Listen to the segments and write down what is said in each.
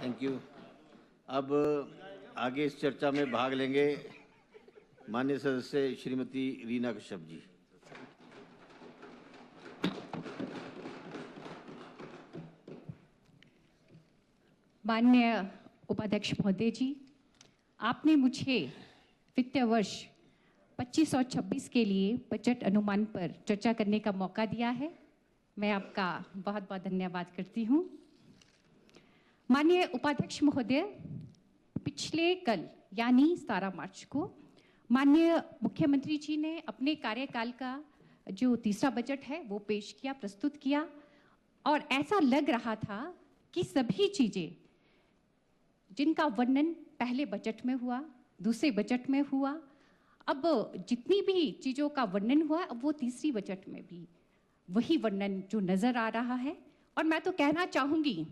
Thank you. अब आगे इस चर्चा में भाग लेंगे माननीय सदस्य श्रीमती रीना कश्यप जी। माननीय उपाध्यक्ष महोदय जी, आपने मुझे वित्तीय वर्ष 25 और 26 के लिए बजट अनुमान पर चर्चा करने का मौका दिया है। मैं आपका बहुत बहुत धन्यवाद करती हूँ। माननीय उपाध्यक्ष महोदय, पिछले कल यानी 17 मार्च को माननीय मुख्यमंत्री जी ने अपने कार्यकाल का जो तीसरा बजट है वो पेश किया, प्रस्तुत किया, और ऐसा लग रहा था कि सभी चीजें जिनका वर्णन पहले बजट में हुआ, दूसरे बजट में हुआ, अब जितनी भी चीजों का वर्णन हुआ अब वो तीसरी बजट में भी वही वर्णन जो नजर आ रहा है। और मैं तो कहना चाहूंगी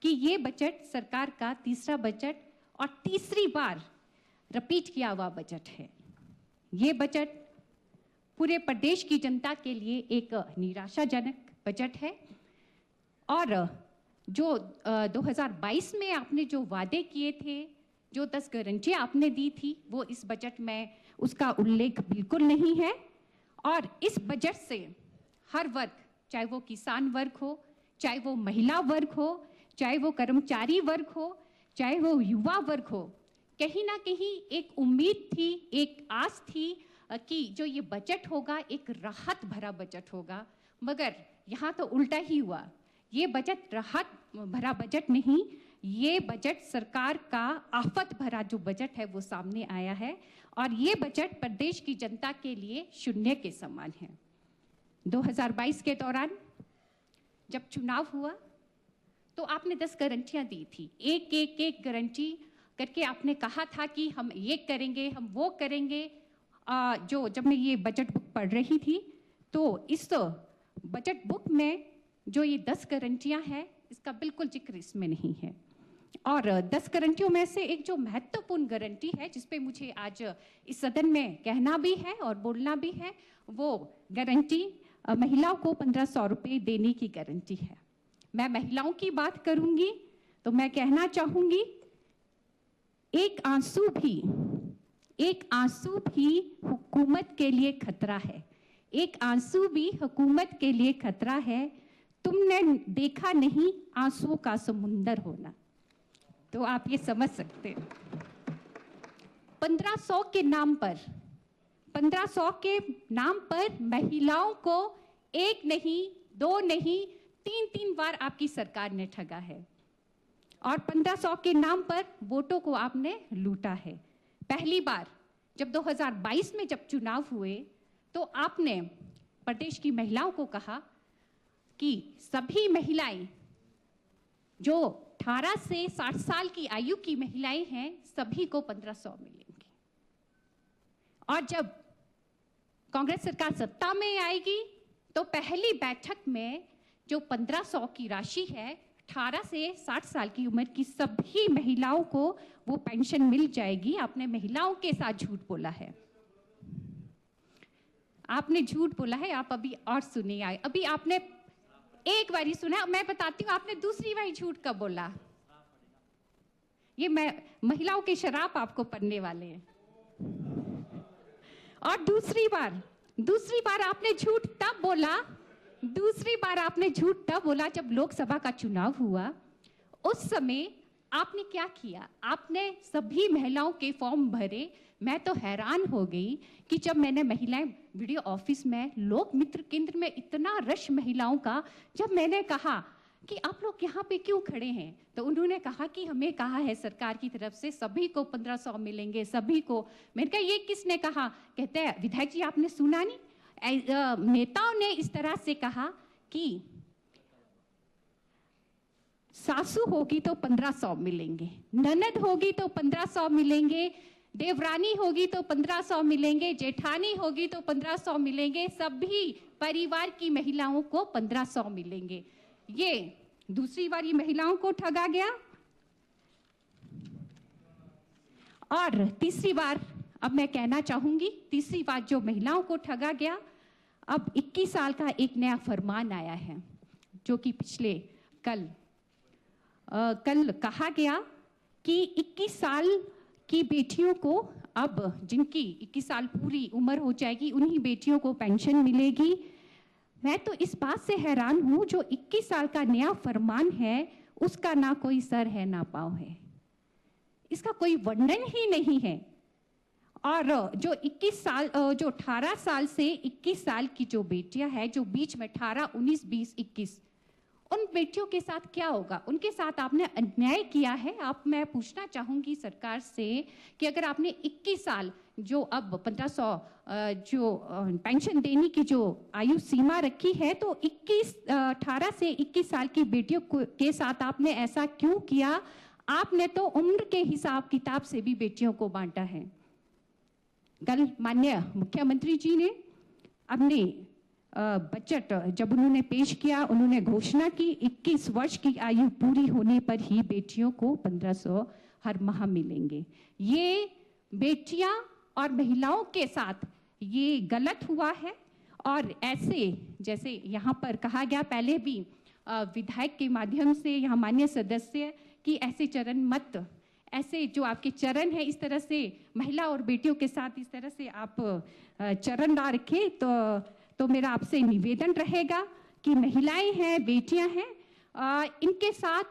कि ये बजट सरकार का तीसरा बजट और तीसरी बार रिपीट किया हुआ बजट है। ये बजट पूरे प्रदेश की जनता के लिए एक निराशाजनक बजट है। और जो 2022 में आपने जो वादे किए थे, जो 10 गारंटियां आपने दी थी, वो इस बजट में उसका उल्लेख बिल्कुल नहीं है। और इस बजट से हर वर्ग, चाहे वो किसान वर्ग हो, चाहे वो महिला वर्ग हो, चाहे वो कर्मचारी वर्ग हो, चाहे वो युवा वर्ग हो, कहीं ना कहीं एक उम्मीद थी, एक आस थी कि जो ये बजट होगा एक राहत भरा बजट होगा। मगर यहाँ तो उल्टा ही हुआ। ये बजट राहत भरा बजट नहीं, ये बजट सरकार का आफत भरा जो बजट है वो सामने आया है। और ये बजट प्रदेश की जनता के लिए शून्य के समान है। 2022 के दौरान जब चुनाव हुआ तो आपने 10 गारंटियां दी थी, एक गारंटी करके आपने कहा था कि हम ये करेंगे, हम वो करेंगे। जब मैं ये बजट बुक पढ़ रही थी तो इस बजट बुक में जो ये 10 गारंटियां हैं इसका बिल्कुल जिक्र इसमें नहीं है। और 10 गारंटियों में से एक जो महत्वपूर्ण गारंटी है जिसपे मुझे आज इस सदन में कहना भी है और बोलना भी है, वो गारंटी महिलाओं को 1500 रुपये देने की गारंटी है। मैं महिलाओं की बात करूंगी तो मैं कहना चाहूंगी, एक आंसू भी हुकूमत के लिए खतरा है। एक आंसू भी हुकूमत के लिए खतरा है। तुमने देखा नहीं आंसुओं का समुंदर होना। तो आप ये समझ सकते हैं। 1500 के नाम पर महिलाओं को एक नहीं, दो नहीं, 3 बार आपकी सरकार ने ठगा है। और 1500 के नाम पर वोटों को आपने लूटा है। पहली बार जब 2022 में जब चुनाव हुए तो आपने प्रदेश की महिलाओं को कहा कि सभी महिलाएं जो 18 से 60 साल की आयु की महिलाएं हैं सभी को 1500 मिलेंगे। और जब कांग्रेस सरकार सत्ता में आएगी तो पहली बैठक में जो 1500 की राशि है, 18 से 60 साल की उम्र की सभी महिलाओं को वो पेंशन मिल जाएगी। आपने महिलाओं के साथ झूठ बोला है, आपने झूठ बोला है। आप अभी और सुनिए, अभी आपने एक बारी सुना, मैं बताती हूँ आपने दूसरी बारी झूठ कब बोला। ये मैं महिलाओं के शराब आपको पढ़ने वाले हैं। और दूसरी बार आपने झूठ तब बोला जब लोकसभा का चुनाव हुआ। उस समय आपने क्या किया, आपने सभी महिलाओं के फॉर्म भरे। मैं तो हैरान हो गई कि जब मैंने महिलाएं वीडियो ऑफिस में, लोक मित्र केंद्र में इतना रश महिलाओं का, जब मैंने कहा कि आप लोग यहाँ पे क्यों खड़े हैं, तो उन्होंने कहा कि हमें कहा है सरकार की तरफ से सभी को 1500 मिलेंगे, सभी को। मैंने कहा ये किसने कहा? कहते हैं विधायक जी आपने सुना नहीं, नेताओं ने इस तरह से कहा कि सासू होगी तो 1500 मिलेंगे, ननद होगी तो 1500 मिलेंगे, देवरानी होगी तो 1500 मिलेंगे, जेठानी होगी तो 1500 मिलेंगे, सभी परिवार की महिलाओं को 1500 मिलेंगे। ये दूसरी बार ये महिलाओं को ठगा गया। और तीसरी बार, अब मैं कहना चाहूंगी, तीसरी बार जो महिलाओं को ठगा गया, अब 21 साल का एक नया फरमान आया है जो कि पिछले कल कल कहा गया कि 21 साल की बेटियों को, अब जिनकी 21 साल पूरी उम्र हो जाएगी, उन्हीं बेटियों को पेंशन मिलेगी। मैं तो इस बात से हैरान हूं, जो 21 साल का नया फरमान है उसका ना कोई सर है ना पाँव है, इसका कोई वर्णन ही नहीं है। और जो 21 साल, जो 18 साल से 21 साल की जो बेटियां हैं, जो बीच में 18, 19, 20, 21, उन बेटियों के साथ क्या होगा? उनके साथ आपने अन्याय किया है। मैं पूछना चाहूंगी सरकार से कि अगर आपने 21 साल, जो अब 1500 जो पेंशन देने की जो आयु सीमा रखी है, तो 18 से 21 साल की बेटियों के साथ आपने ऐसा क्यों किया? आपने तो उम्र के हिसाब किताब से भी बेटियों को बांटा है। कल माननीय मुख्यमंत्री जी ने अपने बजट जब उन्होंने पेश किया, उन्होंने घोषणा की 21 वर्ष की आयु पूरी होने पर ही बेटियों को 1500 हर माह मिलेंगे। ये बेटियां और महिलाओं के साथ ये गलत हुआ है। और ऐसे जैसे यहाँ पर कहा गया, पहले भी विधायक के माध्यम से यहाँ माननीय सदस्य कि ऐसे चरण मत, ऐसे जो आपके चरण है इस तरह से महिला और बेटियों के साथ इस तरह से आप चरण ना रखें। तो मेरा आपसे निवेदन रहेगा कि महिलाएं हैं, बेटियां हैं, इनके साथ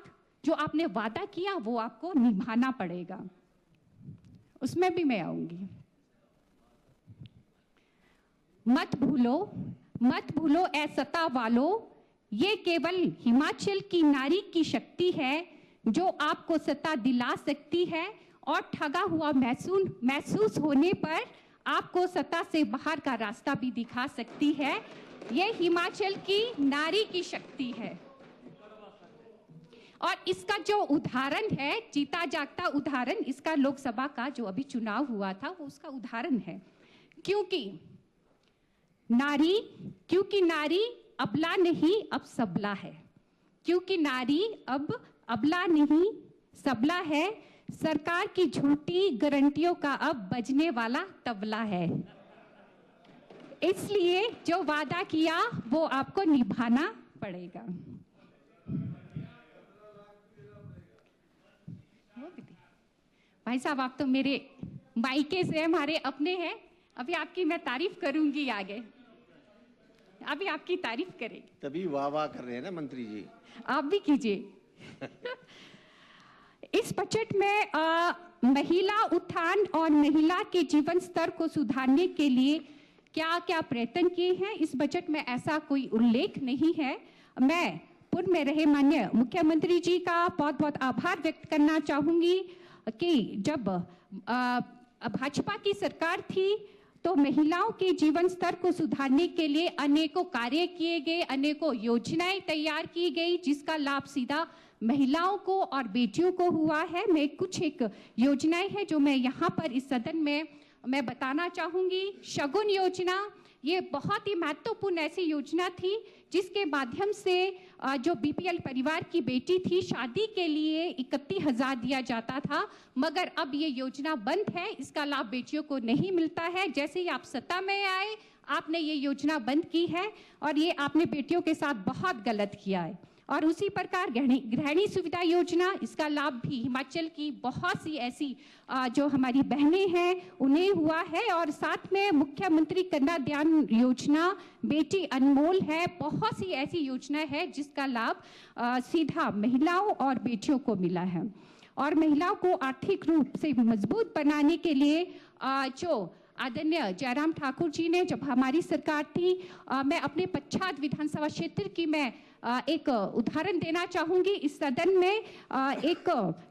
जो आपने वादा किया वो आपको निभाना पड़ेगा। उसमें भी मैं आऊंगी। मत भूलो ऐ सत्ता वालों, ये केवल हिमाचल की नारी की शक्ति है जो आपको सत्ता दिला सकती है, और ठगा हुआ महसूस होने पर आपको सत्ता से बाहर का रास्ता भी दिखा सकती है। ये हिमाचल की नारी की शक्ति है। और इसका जो उदाहरण है, जीता जागता उदाहरण, इसका लोकसभा का जो अभी चुनाव हुआ था वो उसका उदाहरण है। क्योंकि नारी अबला नहीं अब सबला है। क्योंकि नारी अब अबला नहीं सबला है। सरकार की झूठी गारंटियों का अब बजने वाला तबला है। इसलिए जो वादा किया वो आपको निभाना पड़ेगा। भाई साहब, आप तो मेरे मायके से हमारे अपने हैं। अभी आपकी मैं तारीफ करूंगी आगे, अभी आपकी तारीफ करेंगे। तभी वाह वाह कर रहे हैं ना मंत्री जी, आप भी कीजिए। इस बजट में महिला उत्थान और महिला के जीवन स्तर को सुधारने के लिए क्या क्या प्रयत्न किए हैं, इस बजट में ऐसा कोई उल्लेख नहीं है। मैं पूर्व में रहे माननीय मुख्यमंत्री जी का बहुत बहुत आभार व्यक्त करना चाहूंगी कि जब भाजपा की सरकार थी तो महिलाओं के जीवन स्तर को सुधारने के लिए अनेकों कार्य किए गए, अनेकों योजनाएं तैयार की गई, जिसका लाभ सीधा महिलाओं को और बेटियों को हुआ है। मैं कुछ एक योजनाएं हैं जो मैं यहाँ पर इस सदन में मैं बताना चाहूंगी। शगुन योजना, ये बहुत ही महत्वपूर्ण ऐसी योजना थी जिसके माध्यम से जो बीपीएल परिवार की बेटी थी, शादी के लिए 31,000 दिया जाता था, मगर अब ये योजना बंद है, इसका लाभ बेटियों को नहीं मिलता है। जैसे ही आप सत्ता में आए, आपने ये योजना बंद की है और ये आपने बेटियों के साथ बहुत गलत किया है। और उसी प्रकार गृहिणी सुविधा योजना, इसका लाभ भी हिमाचल की बहुत सी ऐसी जो हमारी बहनें हैं उन्हें हुआ है। और साथ में मुख्यमंत्री कन्यादान योजना, बेटी अनमोल है, बहुत सी ऐसी योजनाएं हैं जिसका लाभ सीधा महिलाओं और बेटियों को मिला है। और महिलाओं को आर्थिक रूप से मजबूत बनाने के लिए जो आदरणीय जयराम ठाकुर जी ने, जब हमारी सरकार थी, मैं अपने पच्छाद विधानसभा क्षेत्र की मैं एक उदाहरण देना चाहूंगी इस सदन में। एक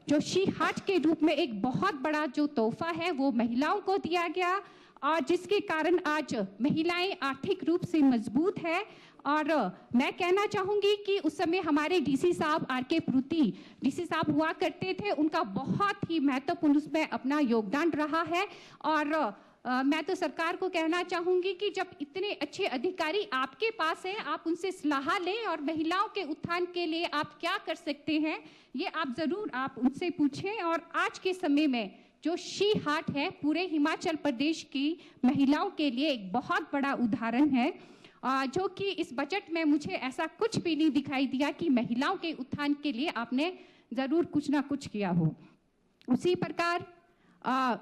जो शी हाट के रूप में एक बहुत बड़ा जो तोहफा है वो महिलाओं को दिया गया, और जिसके कारण आज महिलाएं आर्थिक रूप से मजबूत है। और मैं कहना चाहूंगी कि उस समय हमारे डीसी साहब आर.के. प्रूति डीसी साहब हुआ करते थे, उनका बहुत ही महत्वपूर्ण उसमें अपना योगदान रहा है। और मैं तो सरकार को कहना चाहूंगी कि जब इतने अच्छे अधिकारी आपके पास हैं, आप उनसे सलाह लें और महिलाओं के उत्थान के लिए आप क्या कर सकते हैं, ये आप जरूर आप उनसे पूछें। और आज के समय में जो शी हाट है, पूरे हिमाचल प्रदेश की महिलाओं के लिए एक बहुत बड़ा उदाहरण है, जो कि इस बजट में मुझे ऐसा कुछ भी नहीं दिखाई दिया कि महिलाओं के उत्थान के लिए आपने ज़रूर कुछ ना कुछ किया हो। उसी प्रकार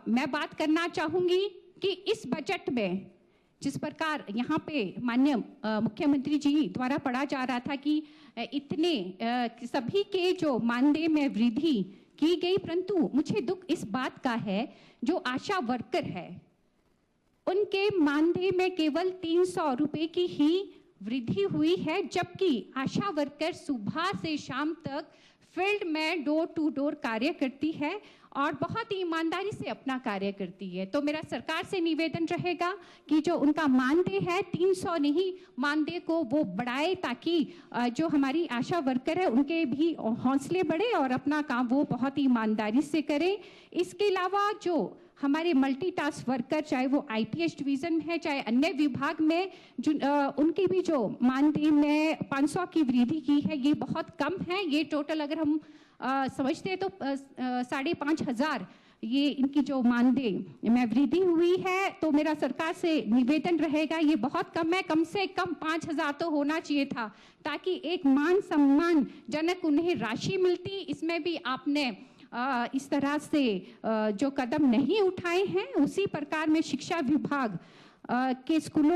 मैं बात करना चाहूँगी कि इस बजट में जिस प्रकार यहाँ पे माननीय मुख्यमंत्री जी द्वारा पढ़ा जा रहा था कि इतने सभी के जो मानदेय में वृद्धि की गई, परंतु मुझे दुख इस बात का है जो आशा वर्कर है उनके मानदेय में केवल 300 रुपए की ही वृद्धि हुई है, जबकि आशा वर्कर सुबह से शाम तक फील्ड में डोर टू डोर कार्य करती है और बहुत ही ईमानदारी से अपना कार्य करती है। तो मेरा सरकार से निवेदन रहेगा कि जो उनका मानदेय है 300 नहीं, मानदेय को वो बढ़ाए ताकि जो हमारी आशा वर्कर है उनके भी हौसले बढ़े और अपना काम वो बहुत ही ईमानदारी से करें। इसके अलावा जो हमारे मल्टीटास्क वर्कर, चाहे वो आईपीएस डिवीजन में है चाहे अन्य विभाग में, उनकी भी जो मानदेय में 500 की वृद्धि की है, ये बहुत कम है। ये टोटल अगर हम समझते हैं तो 5,500 ये इनकी जो मानदेय में वृद्धि हुई है। तो मेरा सरकार से निवेदन रहेगा, ये बहुत कम है, कम से कम 5,000 तो होना चाहिए था ताकि एक मान सम्मान जनक उन्हें राशि मिलती। इसमें भी आपने इस तरह से जो कदम नहीं उठाए हैं। उसी प्रकार में शिक्षा विभाग के स्कूलों